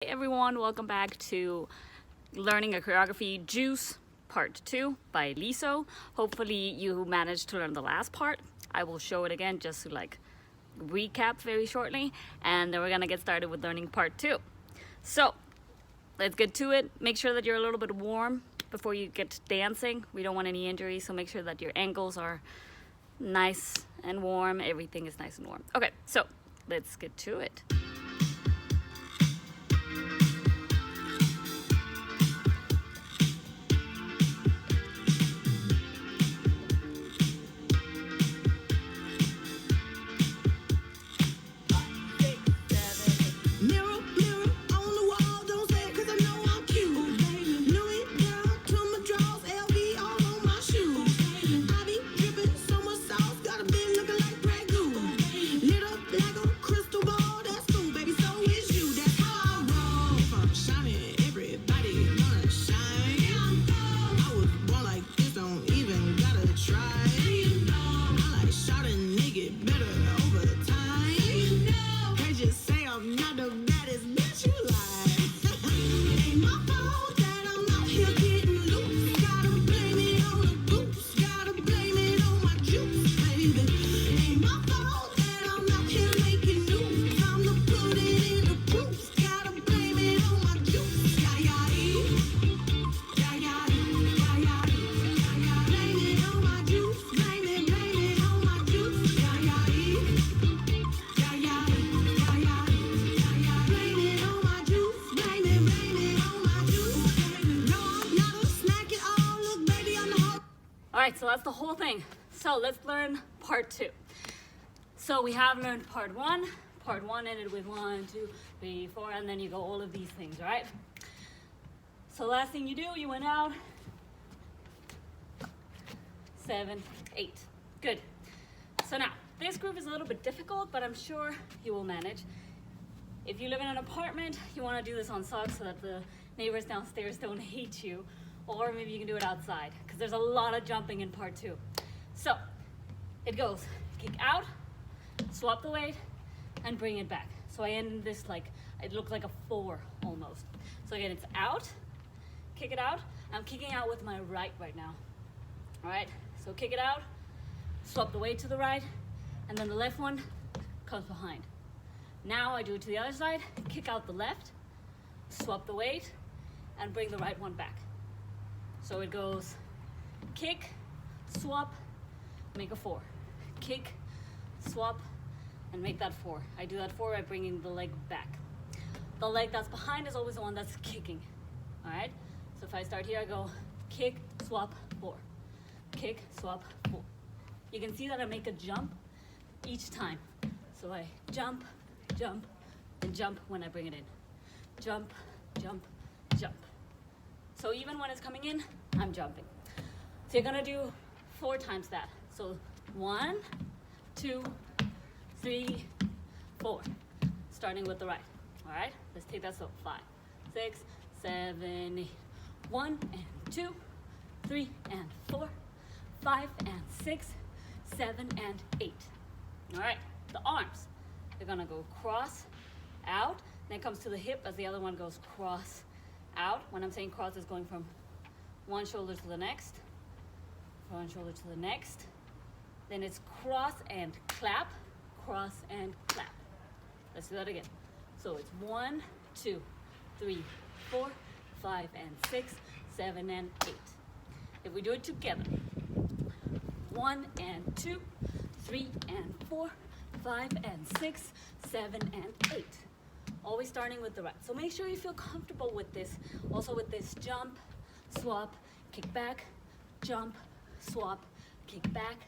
Hey everyone, welcome back to Learning a Choreography Juice Part 2 by Lizzo. Hopefully you managed to learn the last part. I will show it again just to recap very shortly, and then we're gonna get started with learning Part 2. So let's get to it. Make sure that you're a little bit warm before you get to dancing. We don't want any injuries, so make sure that your ankles are nice and warm. Everything is nice and warm. Okay, so let's get to it. Alright, so that's the whole thing. So let's learn part 2. So we have learned part 1. Part 1 ended with 1, 2, 3, 4, and then you go all of these things, right? So last thing you do, you went out, 7, 8. Good. So now, this groove is a little bit difficult, but I'm sure you will manage. If you live in an apartment, you want to do this on socks so that the neighbors downstairs don't hate you. Or maybe you can do it outside, because there's a lot of jumping in part 2. So it goes kick out, swap the weight, and bring it back. So I end this it looks like a 4 almost. So again, it's out, kick it out. I'm kicking out with my right now. All right, so kick it out, swap the weight to the right, and then the left one comes behind. Now I do it to the other side, kick out the left, swap the weight, and bring the right one back. So it goes kick, swap, make a 4. Kick, swap, and make that 4. I do that 4 by bringing the leg back. The leg that's behind is always the one that's kicking. All right? So if I start here, I go kick, swap, 4. Kick, swap, 4. You can see that I make a jump each time. So I jump, jump, and jump when I bring it in. Jump, jump, jump. So even when it's coming in, I'm jumping. So you're gonna do 4 times that. So 1, 2, 3, 4. Starting with the right. All right, let's take that slow. 5, 6, 7, 8. 1 and 2, 3 and 4, 5 and 6, 7 and 8. All right, the arms. They're gonna go cross, out, then it comes to the hip as the other one goes cross, out. When I'm saying cross, is going from one shoulder to the next, one shoulder to the next. Then it's cross and clap, cross and clap. Let's do that again. So it's 1, 2, 3, 4, 5 and 6, 7 and 8. If we do it together, 1 and 2, 3 and 4, 5 and 6, 7 and 8. Always starting with the right. So make sure you feel comfortable with this. Also with this jump, swap, kick back, jump, swap, kick back.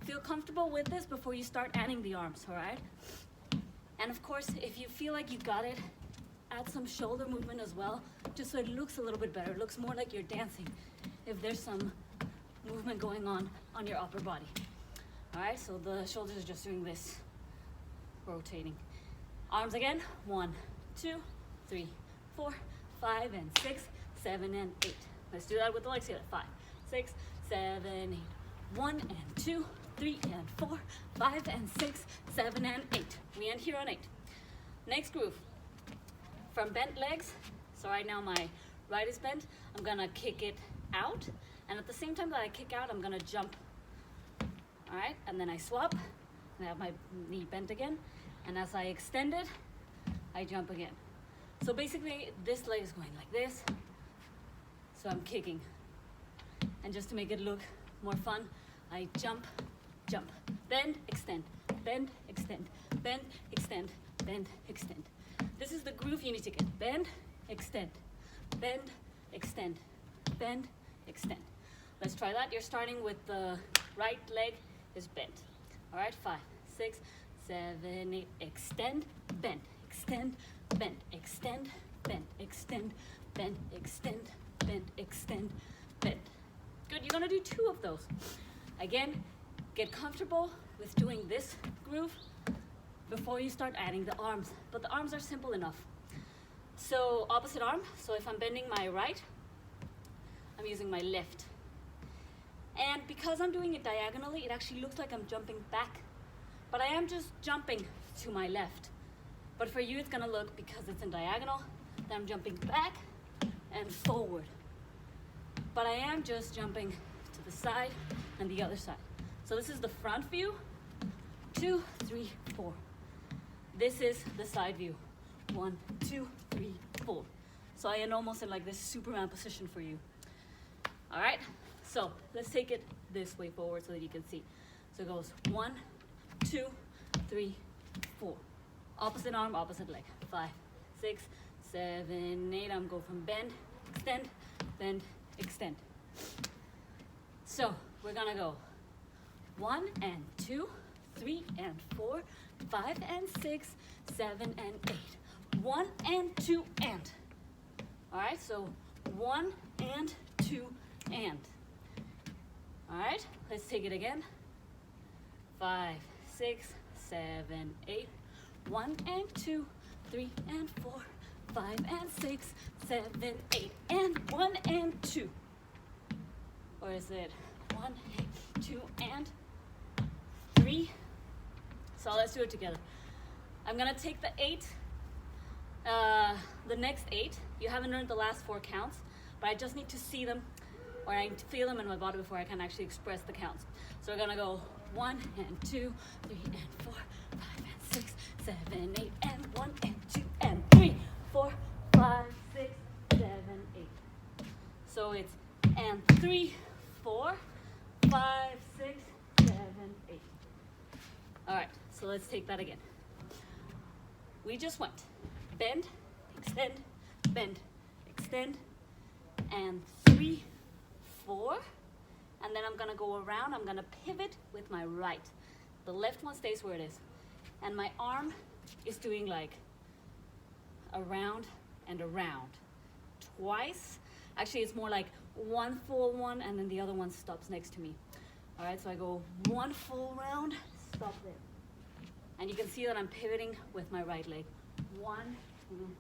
Feel comfortable with this before you start adding the arms, all right? And of course, if you feel like you got it, add some shoulder movement as well, just so it looks a little bit better. It looks more like you're dancing if there's some movement going on your upper body. All right, so the shoulders are just doing this, rotating. Arms again, 1, 2, 3, 4, 5 and 6, 7 and 8. Let's do that with the legs together. 5, 6, 7, 8. 1 and 2, 3 and 4, 5 and 6, 7 and 8. We end here on 8. Next groove. from bent legs. So right now my right is bent. I'm gonna kick it out. And at the same time that I kick out, I'm gonna jump. All right, and then I swap, and I have my knee bent again. And as I extend it, I jump again. So basically, this leg is going like this. So I'm kicking. And just to make it look more fun, I jump, jump, bend, extend, bend, extend, bend, extend, bend, extend. This is the groove you need to get. Bend, extend, bend, extend, bend, extend. Let's try that. You're starting with the right leg is bent. All right, 5, 6, 7, 8, extend, bend, extend, bend, extend, bend, extend, bend, extend, bend, extend, bend. Good, you're gonna do 2 of those. Again, get comfortable with doing this groove before you start adding the arms. But the arms are simple enough. So opposite arm, so if I'm bending my right, I'm using my left. And because I'm doing it diagonally, it actually looks like I'm jumping back. But I am just jumping to my left. But for you, it's gonna look, because it's in diagonal, that I'm jumping back and forward. But I am just jumping to the side and the other side. So this is the front view, 2, 3, 4. This is the side view, 1, 2, 3, 4. So I am almost in like this Superman position for you. All right, so let's take it this way forward so that you can see. So it goes 1, 2, 3, 4. Opposite arm, opposite leg. 5, 6, 7, 8. I'm going from bend, extend, extend. So we're gonna go 1 and 2, 3 and 4, 5 and 6, 7 and 8. 1 and 2 and. All right, so 1 and 2 and. All right, let's take it again. 5, 6, 7, 8. 1 and 2, 3 and 4, 5 and 6, 7, 8, and 1 and 2. Or is it 1, 2, and 3? So let's do it together. I'm gonna take the 8, the next 8. You haven't learned the last 4 counts, but I just need to see them, or I need to feel them in my body before I can actually express the counts. So we're gonna go 1 and 2, 3 and 4, 5 and 6, 7, 8, and 1 and 2 and 3, 4, 5, 6, 7, 8. So it's and 3, 4, 5, 6, 7, 8. All right, so let's take that again. We just went bend, extend, and 3, 4. And then I'm gonna go around, I'm gonna pivot with my right. The left one stays where it is. And my arm is doing like around and around. Twice. Actually, it's more like 1 full one, and then the other one stops next to me. All right, so I go 1 full round, stop there. And you can see that I'm pivoting with my right leg. 1, 2.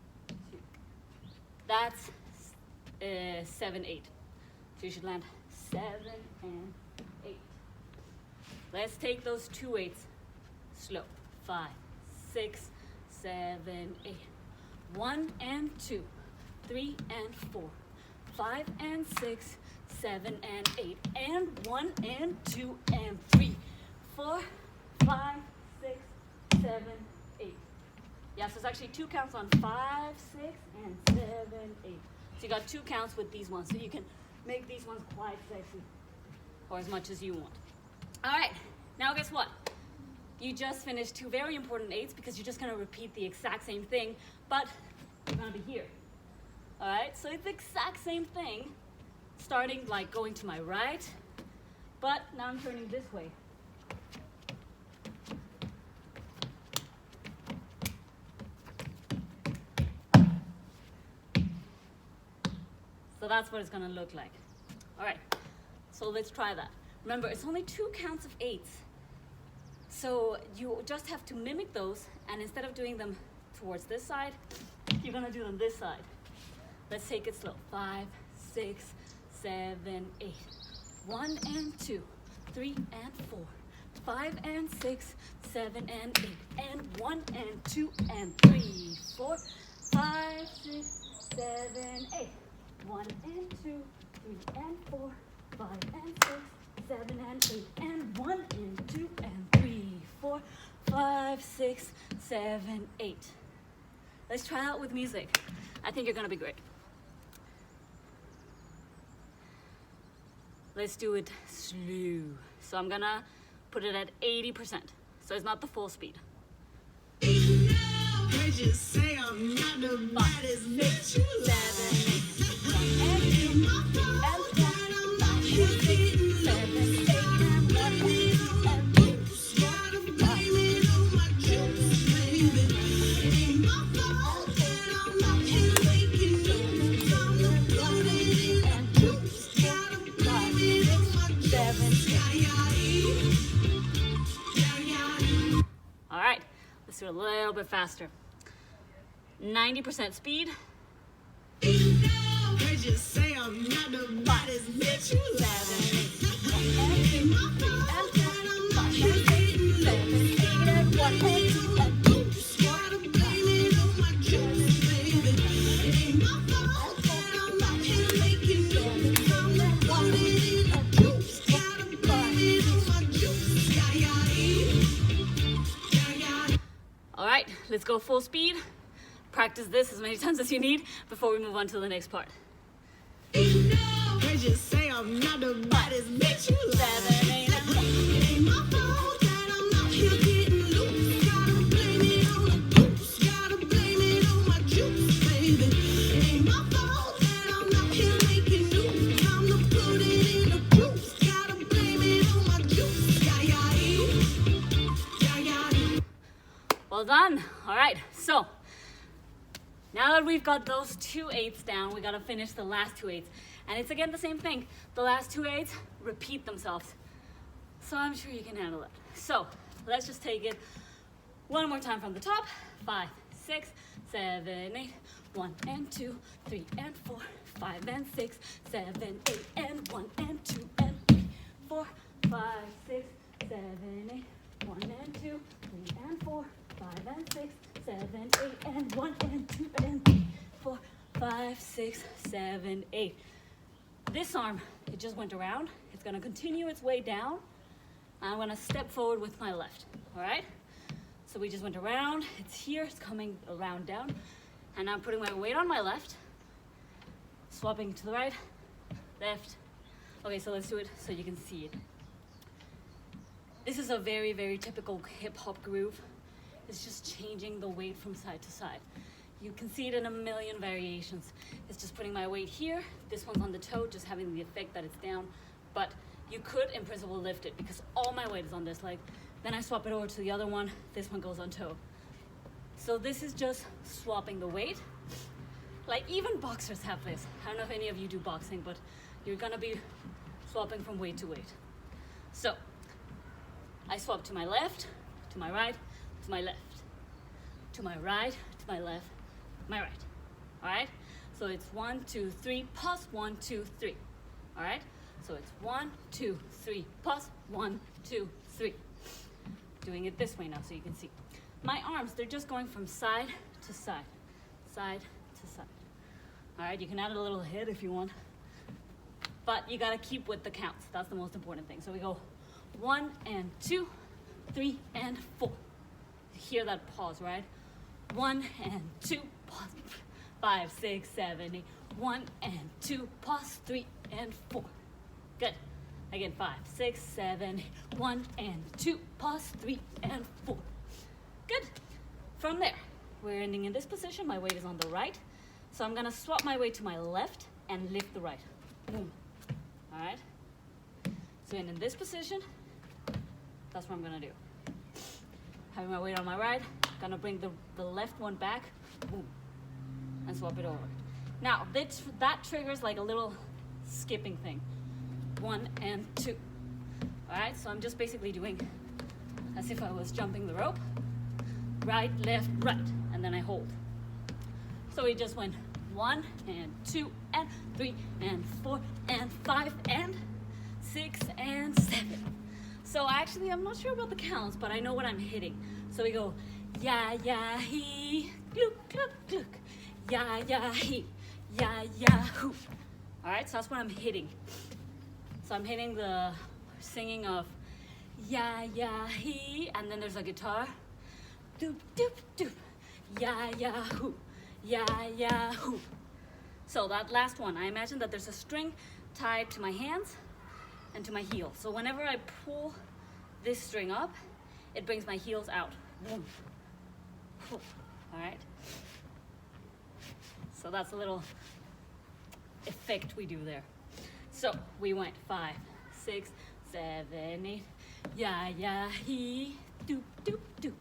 That's 7, 8. So you should land 7 and 8. Let's take those 2 8s slow. 5, 6, 7, 8. 1 and 2, 3 and 4, 5 and 6, 7 and 8, and 1 and 2 and 3, 4, 5, 6, 7, 8. Yeah, so it's actually 2 counts on 5, 6, and 7, 8. So you got 2 counts with these ones, so you can make these ones quite sexy, or as much as you want. All right, now guess what? You just finished 2 very important 8s because you're just gonna repeat the exact same thing, but you're gonna be here. All right, so it's the exact same thing, starting like going to my right, but now I'm turning this way. So that's what it's gonna look like. All right, so let's try that. Remember, it's only 2 counts of 8s. So you just have to mimic those, and instead of doing them towards this side, you're gonna do them this side. Let's take it slow. 5, 6, 7, 8. 1 and 2, 3 and 4, 5 and 6, 7 and 8, and 1 and 2 and 3, 4, 5, 6, 7, 8. 1 and 2, 3 and 4, 5 and 6, 7 and 8, and 1 and 2 and 3, 4, 5, 6, 7, 8. Let's try out with music. I think you're gonna be great. Let's do it slow. So I'm gonna put it at 80%. So it's not the full speed. Just say I'm not the baddest bitch you All right, let's do it a little bit faster. 90% speed. just say I'm not the baddest bitch you 7, 8, 1 and 2, 3 and 4, 5 and 6, 7, 8 and 1 and 2 and 3, 4, 5. All right, let's go full speed. Practice this as many times as you need before we move on to the next part. just say I'm not the baddest bitch you 7, 8 and 1. Ain't my fault that I'm not here getting loose. Gotta blame it on the goose. Gotta blame it on my juice, baby. Ain't my fault that I'm not here making news. Time to put it in the juice. Gotta blame it on my juice. Well done. All right, so now that we've got those 2 8s down, we gotta finish the last 2 8s. And it's again the same thing. The last 2 8s repeat themselves. So I'm sure you can handle it. So let's just take it one more time from the top. 5, 6, 7, 8. 1 and 2, 3 and 4, 5 and 6, 7, 8, and 1 and 2 and 3, 4, 5, 6, 7, 8. 1 and 2, 3 and 4, 5 and 6, 7, 8, and 1 and 2 and 3, 4, 5, 6, 7, 8. This arm, it just went around. It's gonna continue its way down. I'm gonna step forward with my left, all right? So we just went around, it's here, it's coming around down. And I'm putting my weight on my left, swapping to the right, left. Okay, so let's do it so you can see it. This is a very, very typical hip hop groove. It's just changing the weight from side to side. You can see it in a million variations. It's just putting my weight here. This one's on the toe, just having the effect that it's down. But you could, in principle, lift it because all my weight is on this leg. Then I swap it over to the other one. This one goes on toe. So this is just swapping the weight. Like even boxers have this. I don't know if any of you do boxing, but you're gonna be swapping from weight to weight. So I swap to my left, to my right, to my left, to my right, to my left, my right. All right? So it's 1, 2, 3, pause, 1, 2, 3. All right? So it's 1, 2, 3, pause, 1, 2, 3. Doing it this way now so you can see. My arms, they're just going from side to side, side to side. All right, you can add a little hit if you want, but you gotta keep with the counts. That's the most important thing. So we go 1 and 2, 3 and 4. Hear that pause, right? 1 and 2, pause. 5, 6, 7, 8. 1 and 2, pause. 3 and 4. Good. Again, 5, 6, 7, 8. 1 and 2, pause. 3 and 4. Good. From there, we're ending in this position. My weight is on the right. So I'm gonna swap my weight to my left and lift the right. Boom. All right? So in this position, that's what I'm gonna do. Having my weight on my right, gonna bring the left one back, boom, and swap it over. Now, that triggers like a little skipping thing. 1 and 2. All right, so I'm just basically doing as if I was jumping the rope. Right, left, right, and then I hold. So we just went 1 and 2 and 3 and 4 and 5 and 6 and 7. So actually, I'm not sure about the counts, but I know what I'm hitting. So we go, ya, ya, he, gluk, gluk, gluk. ya, ya, he, ya, ya, hoo. All right, so that's what I'm hitting. So I'm hitting the singing of ya, ya, he, and then there's a guitar. Doop, doop, doop, ya, ya, hoo, ya, ya, hoo. So that last one, I imagine that there's a string tied to my hands and to my heel. So whenever I pull this string up, it brings my heels out. Boom. All right. So that's a little effect we do there. So we went 5, 6, 7, 8. Ya, ya, he, doop, doop, doop.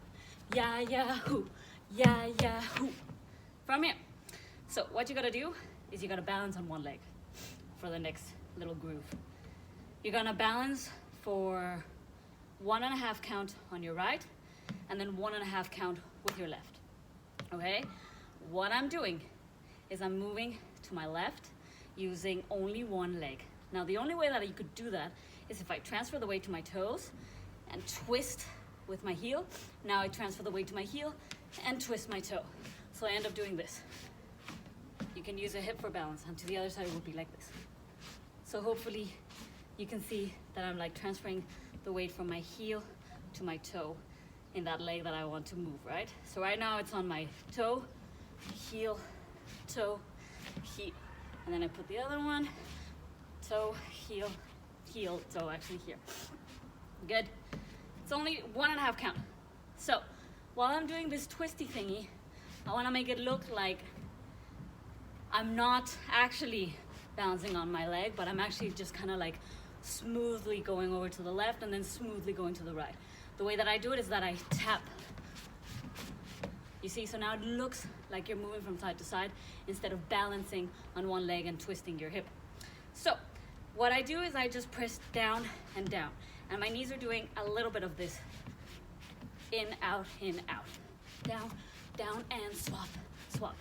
Ya, ya, hoo, ya, ya, hoo. From here. So what you gotta do is you gotta balance on one leg for the next little groove. You're gonna balance for 1.5 count on your right, and then 1.5 count with your left. Okay? What I'm doing is I'm moving to my left using only one leg. Now the only way that you could do that is if I transfer the weight to my toes and twist with my heel. Now I transfer the weight to my heel and twist my toe. So I end up doing this. You can use a hip for balance, and to the other side it would be like this. So hopefully you can see that I'm like transferring the weight from my heel to my toe in that leg that I want to move, right? So right now it's on my toe, heel, toe, heel. And then I put the other one, toe, heel, heel, toe, actually here. Good. It's only 1.5 count. So while I'm doing this twisty thingy, I want to make it look like I'm not actually balancing on my leg, but I'm actually just kind of like smoothly going over to the left and then smoothly going to the right. The way that I do it is that I tap. You see, so now it looks like you're moving from side to side instead of balancing on one leg and twisting your hip. So what I do is I just press down and down, and my knees are doing a little bit of this. In, out, down, down, and swap, swap.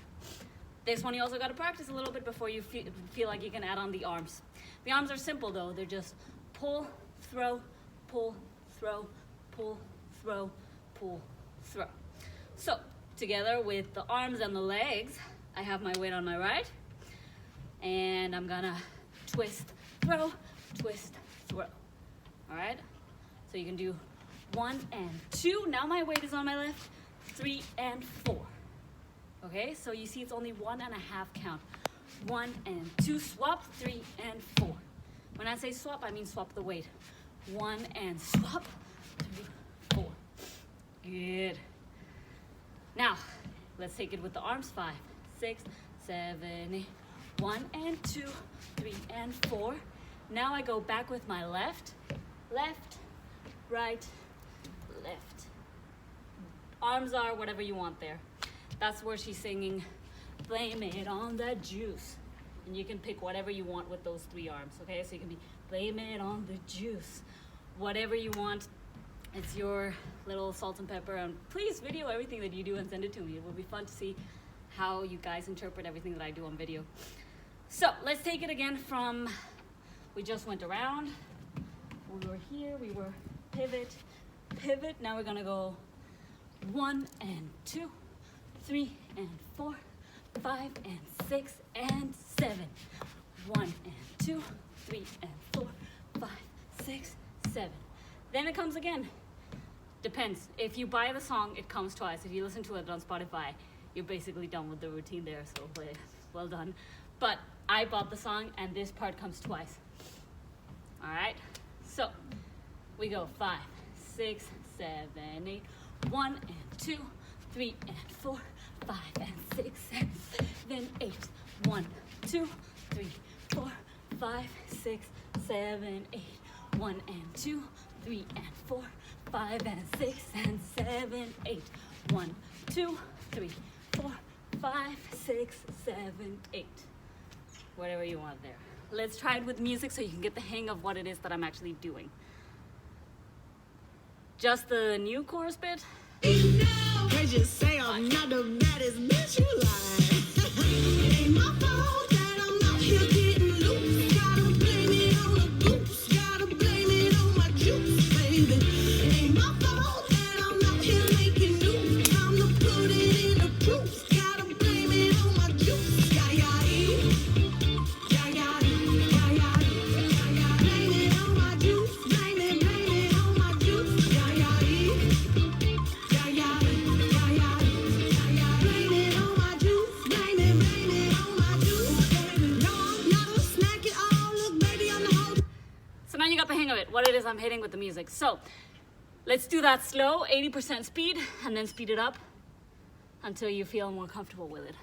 This one you also got to practice a little bit before you feel like you can add on the arms. The arms are simple though. They're just pull, throw, pull, throw, pull, throw, pull, throw. So together with the arms and the legs, I have my weight on my right, and I'm gonna twist, throw, throw. All right? So you can do 1 and 2. Now my weight is on my left. 3 and 4. Okay, so you see it's only 1.5 count. 1 and 2, swap, 3 and 4. When I say swap, I mean swap the weight. 1 and swap, 3, 4. Good. Now, let's take it with the arms. 5, 6, 7, 8. 1 and 2, 3 and 4. Now I go back with my left, left, right, left. Arms are whatever you want there. That's where she's singing, blame it on the juice. And you can pick whatever you want with those 3 arms, okay? So you can be, blame it on the juice. Whatever you want, it's your little salt and pepper. And please video everything that you do and send it to me. It will be fun to see how you guys interpret everything that I do on video. So let's take it again from, we just went around. We were here, we were pivot, pivot. Now we're gonna go 1 and 2. 3 and 4, 5 and 6 and 7. 1 and 2, 3 and 4, 5, 6, 7. Then it comes again. Depends. If you buy the song, it comes twice. If you listen to it on Spotify, you're basically done with the routine there. So well done. But I bought the song, and this part comes twice. All right. So we go 5, 6, 7, 8. 1 and 2, 3 and 4, 5 and 6 and 7, 8. 1, 2, 3, 4, 5, 6, 7, 8. 1 and 2, 3 and 4, 5 and 6 and 7, 8. 1, 2, 3, 4, 5, 6, 7, 8. Whatever you want there. Let's try it with music so you can get the hang of what it is that I'm actually doing. Just the new chorus bit. Cause you say I'm not the baddest bitch you like. Ain't my fault that I'm not here getting loose. Gotta blame it on the goose. Gotta blame it on my juice, baby. Ain't my fault that I'm not here making news. Time to put it in the proof. Gotta blame it on my juice. I'm hitting with the music. So let's do that slow, 80% speed, and then speed it up until you feel more comfortable with it.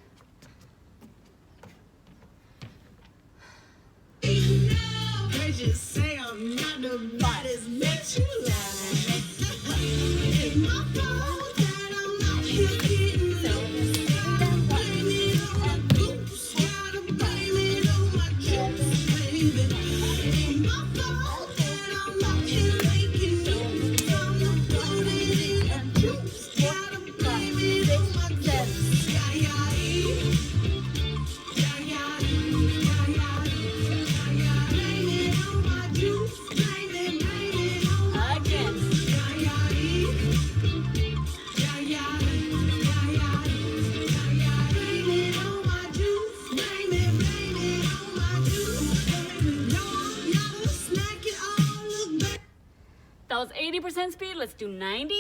They just say I'm not the baddest bitch you like. It's my fault that I'm not here getting loose. Gotta blame it on my goose. Gotta blame it on my juice, baby. It's my fault that I'm not here making news. I'ma put it in the juice. Gotta blame it on my juice. That was 80% speed. Let's do 90.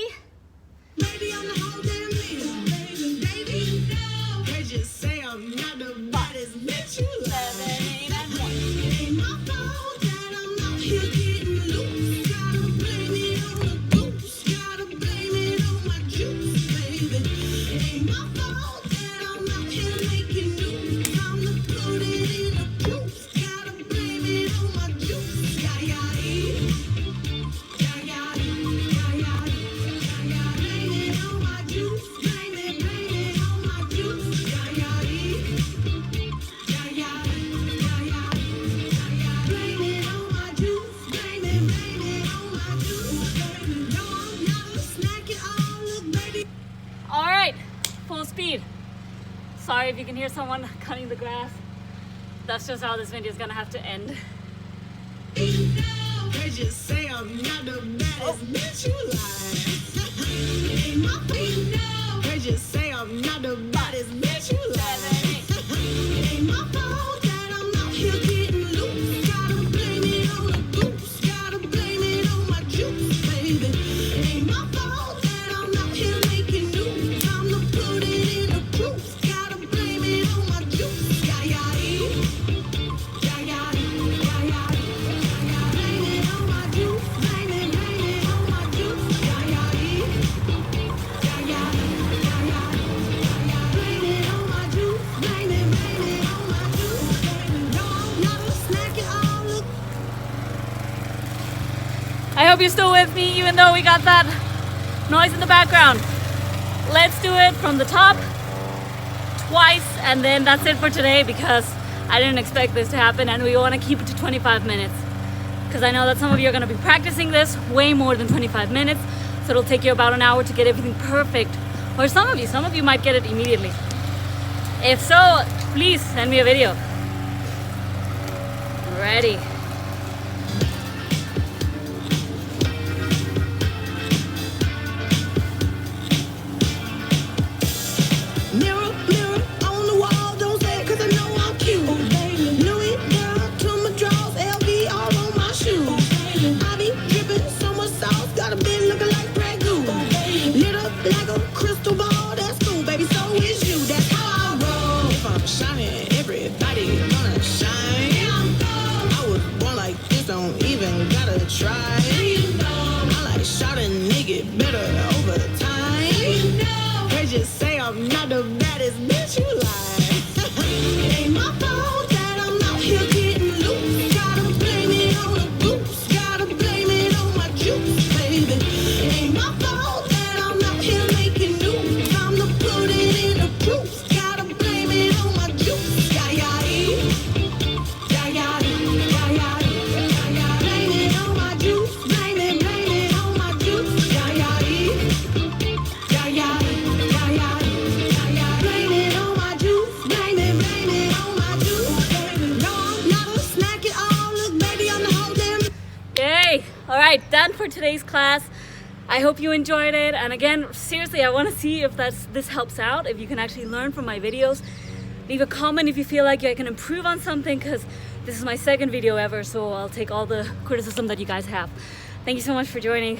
Baby, I'm the whole damn deal. Baby, no. They just say I'm not the baddest bitch you love. 7, 8, and 1. Ain't my fault that I'm not here getting loose. Gotta blame it on the goose. Gotta blame it on my juice, baby. Ain't my fault that I'm not here making news. I'ma put it in the juice. Gotta blame it on my juice. Yeah, yeah, yeah. All right, full speed. Sorry if you can hear someone cutting the grass. That's just how this video is gonna have to end. They just say I'm not the baddest bitch you like. Ain't my fault. They just say I'm not the baddest bitch you like. Ain't my fault that I'm not here getting loose. Gotta blame it on the goose. Gotta blame it on my juice, baby. Ain't my fault that I'm not here making news. I'ma put it in the juice. Gotta blame it on my juice. Yeah, yeah, yeah. Yeah, yeah, yeah, yeah. Blame it on my juice. Blame it on my juice. Yeah, yeah, yeah. Yeah, yeah, yeah, yeah. Blame it on my juice. Blame it on my juice. No, I'm not a snack at all. Look. I hope you're still with me, even though we got that noise in the background. Let's do it from the top twice, and then that's it for today because I didn't expect this to happen, and we want to keep it to 25 minutes because I know that some of you are going to be practicing this way more than 25 minutes, so it'll take you about an hour to get everything perfect. Or some of you might get it immediately. If so, please send me a video. Ready. Mirror, mirror on the wall, don't say it 'cause I know I'm cute. Louis down to my drawers, LV all on my shoes. I be dripping so much sauce, got a bit looking like ragu. Lit up like a crystal ball, that's cool, baby. So is you, that's how I roll. If I'm shining, everybody gonna shine. I was born like this, don't even gotta try. I like shot a nigga better over time. They just say I'm not the baddest bitch you like. Ain't my fault that I'm not here getting loose. Gotta blame it on the goose. Gotta blame it on my juice, baby. Ain't my fault that I'm not here making news. I'ma put it in the juice. Gotta blame it on my juice. Yeah, yeah, yeah. Yeah, yeah, yeah, yeah. Blame it on my juice. Blame it on my juice. Yeah, yeah, yeah. Yeah, yeah, yeah, yeah. Blame it on my juice. Blame it on my juice. No, I'm not a snack at all. Look, baby, I'm the whole damn. Yay! All right, done for today's class. I hope you enjoyed it. And again, seriously, I want to see if this helps out, if you can actually learn from my videos. Leave a comment if you feel like I can improve on something, because this is my second video ever, so I'll take all the criticism that you guys have. Thank you so much for joining.